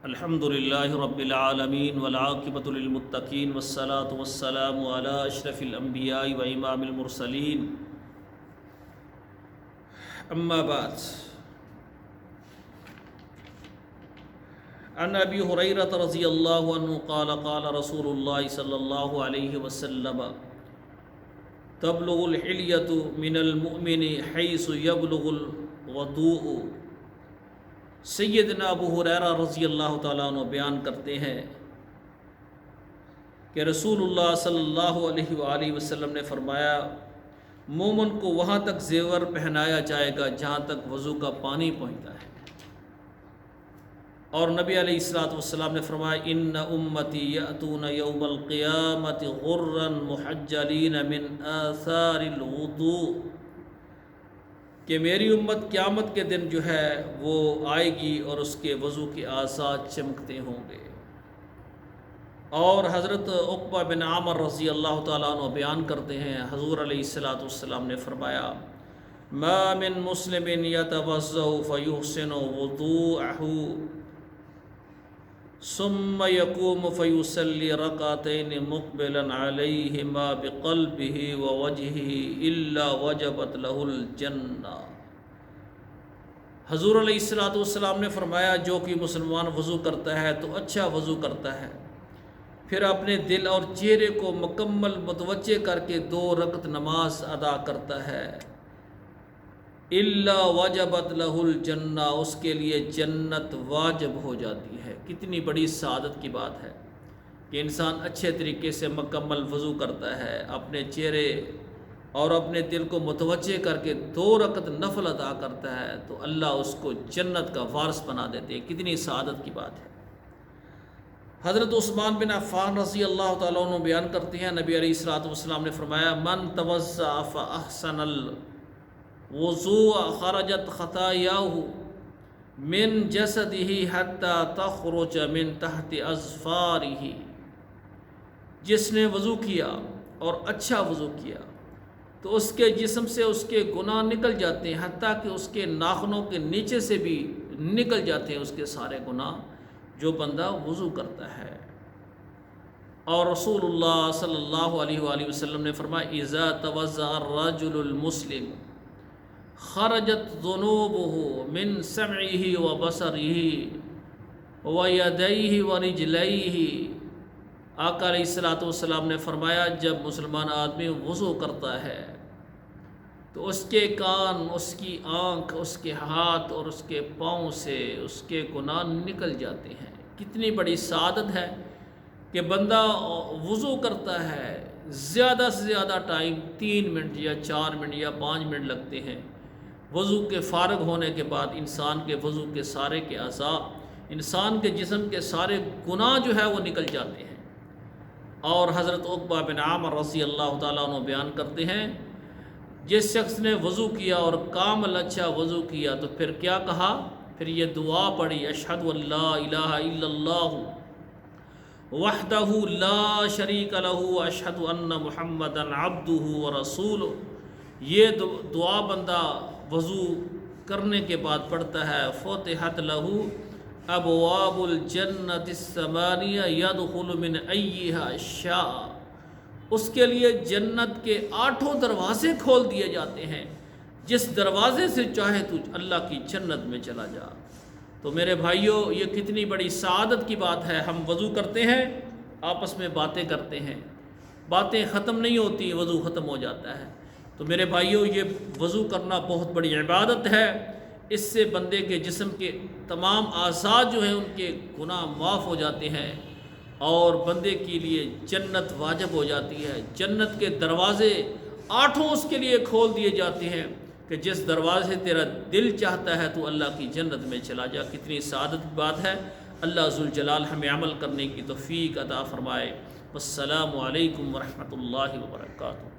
الحمد للہ رب العالمین والعاقبۃ للمتقین والصلاة والسلام علی اشرف الانبیاء و امام المرسلین اما بعد عن ابی ہریرہ رضی اللہ عنہ قال قال رسول اللہ صلی اللہ علیہ وسلم تبلغ الحلیۃ من المؤمن حیث یبلغ الوضوء۔ سیدنا ابو ہریرہ رضی اللہ تعالیٰ عنہ بیان کرتے ہیں کہ رسول اللہ صلی اللہ علیہ وآلہ وسلم نے فرمایا، مومن کو وہاں تک زیور پہنایا جائے گا جہاں تک وضو کا پانی پہنچتا ہے۔ اور نبی علیہ السلام نے فرمایا، ان امتی یأتون یوم القیامت غرا محجلین من آثار الوضوء، کہ میری امت قیامت کے دن جو ہے وہ آئے گی اور اس کے وضو کے آثار چمکتے ہوں گے۔ اور حضرت عقبہ بن عامر رضی اللہ تعالیٰ عنہ بیان کرتے ہیں، حضور علیہ السلام نے فرمایا، ما من مسلم یتوضأ فیحسن وضوءہ ثم یقوم فیصلی رکعتین مقبلا علیہما بقلبہ ووجہہ الا وجبت لہ الجنہ۔ حضور علیہ السلام نے فرمایا، جو کہ مسلمان وضو کرتا ہے تو اچھا وضو کرتا ہے، پھر اپنے دل اور چہرے کو مکمل متوجہ کر کے 2 رکعت نماز ادا کرتا ہے، الا وجبت لہ الجنہ، اس کے لیے جنت واجب ہو جاتی ہے۔ کتنی بڑی سعادت کی بات ہے کہ انسان اچھے طریقے سے مکمل وضو کرتا ہے، اپنے چہرے اور اپنے دل کو متوجہ کر کے 2 رکعت نفل ادا کرتا ہے تو اللہ اس کو جنت کا وارث بنا دیتے ہیں۔ کتنی سعادت کی بات ہے۔ حضرت عثمان بن عفان رضی اللہ تعالیٰ عنہ بیان کرتے ہیں، نبی علیہ السلام نے فرمایا، من توضأ فاحسن الوضوء خرجت خطاياه من جسده حتى تخرج من تحت اظفاره۔ جس نے وضو کیا اور اچھا وضو کیا تو اس کے جسم سے اس کے گناہ نکل جاتے ہیں، حتیٰ کہ اس کے ناخنوں کے نیچے سے بھی نکل جاتے ہیں اس کے سارے گناہ، جو بندہ وضو کرتا ہے۔ اور رسول اللہ صلی اللہ علیہ وآلہ وسلم نے فرمایا، اذا توضأ الرجل المسلم خرجت ذنوبہ من سمعہ وبصرہ ویدیہ ورجلیہ۔ آقا علیہ السلام نے فرمایا، جب مسلمان آدمی وضو کرتا ہے تو اس کے کان، اس کی آنکھ، اس کے ہاتھ اور اس کے پاؤں سے اس کے گناہ نکل جاتے ہیں۔ کتنی بڑی سعادت ہے کہ بندہ وضو کرتا ہے، زیادہ سے زیادہ ٹائم 3 منٹ یا 4 منٹ یا 5 منٹ لگتے ہیں۔ وضو کے فارغ ہونے کے بعد انسان کے وضو کے سارے کے اعضاء، انسان کے جسم کے سارے گناہ جو ہے وہ نکل جاتے ہیں۔ اور حضرت عقبہ بن عامر رضی اللہ تعالیٰ عنہ بیان کرتے ہیں، جس شخص نے وضو کیا اور کامل اچھا وضو کیا تو پھر کیا کہا، پھر یہ دعا پڑھی، اشہد ان لا الہ الا اللہ وحدہ لا شریک لہ اشہد ان محمدا عبدہ ورسولہ۔ یہ دعا بندہ وضو کرنے کے بعد پڑھتا ہے، فتحت لہ ابواب الجنت الثمانیہ یدخل من ایہا شاء۔ اس کے لیے جنت کے 8 دروازے کھول دیے جاتے ہیں، جس دروازے سے چاہے تو اللہ کی جنت میں چلا جا۔ تو میرے بھائیوں، یہ کتنی بڑی سعادت کی بات ہے۔ ہم وضو کرتے ہیں، آپس میں باتیں کرتے ہیں، باتیں ختم نہیں ہوتی، وضو ختم ہو جاتا ہے۔ تو میرے بھائیوں، یہ وضو کرنا بہت بڑی عبادت ہے۔ اس سے بندے کے جسم کے تمام اعضاء جو ہیں ان کے گناہ معاف ہو جاتے ہیں اور بندے کے لیے جنت واجب ہو جاتی ہے۔ جنت کے دروازے 8 اس کے لیے کھول دیے جاتے ہیں کہ جس دروازے تیرا دل چاہتا ہے تو اللہ کی جنت میں چلا جا۔ کتنی سعادت کی بات ہے۔ اللہ ذوالجلال ہمیں عمل کرنے کی توفیق عطا فرمائے۔ والسلام علیکم ورحمۃ اللہ وبرکاتہ۔